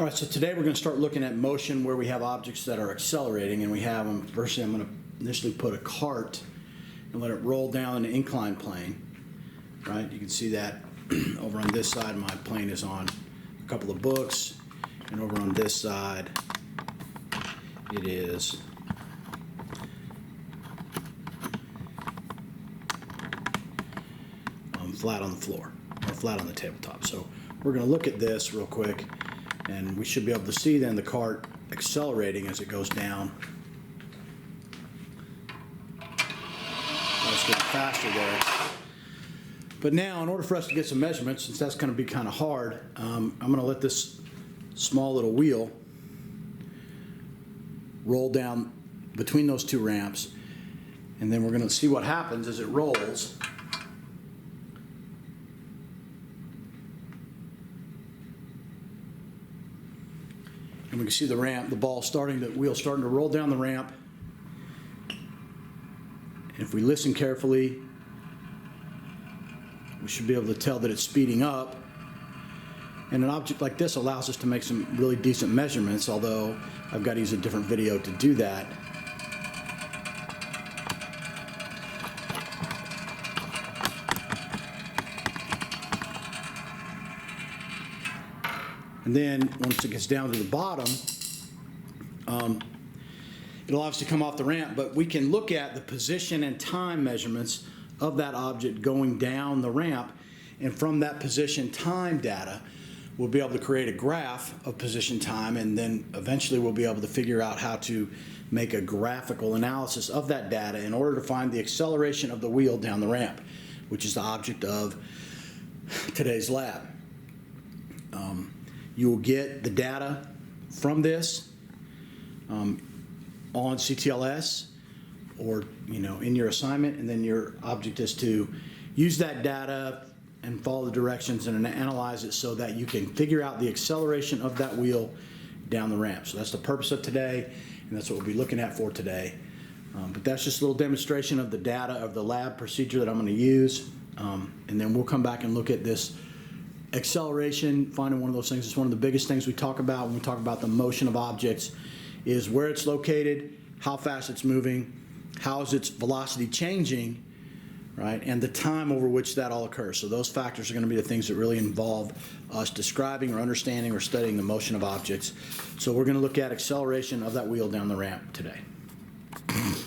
All right, so today we're going to start looking at motion where we have objects that are accelerating, and we have them. First, I'm going to initially put a cart and let it roll down an inclined plane. Right, you can see that over on this side my plane is on a couple of books, and over on this side it is flat on the floor or flat on the tabletop. So we're going to look at this real quick, and we should be able to see then the cart accelerating as it goes down. It's getting faster there. But now, in order for us to get some measurements, since that's going to be kind of hard, I'm going to let this small little wheel roll down between those two ramps, and then we're going to see what happens as it rolls. And we can see the ramp, the ball starting, the wheel starting to roll down the ramp. And if we listen carefully, we should be able to tell that it's speeding up. And an object like this allows us to make some really decent measurements, although I've got to use a different video to do that. And then once it gets down to the bottom, it'll obviously come off the ramp, but we can look at the position and time measurements of that object going down the ramp, and from that position time data we'll be able to create a graph of position time, and then eventually we'll be able to figure out how to make a graphical analysis of that data in order to find the acceleration of the wheel down the ramp, which is the object of today's lab. You will get the data from this on CTLS or in your assignment, and then your object is to use that data and follow the directions and analyze it so that you can figure out the acceleration of that wheel down the ramp. So that's the purpose of today, and that's what we'll be looking at for today. But that's just a little demonstration of the data of the lab procedure that I'm going to use, and then we'll come back and look at this acceleration. Finding one of those things is one of the biggest things we talk about when we talk about the motion of objects, is where it's located, how fast it's moving, how is its velocity changing, right, and the time over which that all occurs. So those factors are going to be the things that really involve us describing or understanding or studying the motion of objects. So we're going to look at acceleration of that wheel down the ramp today.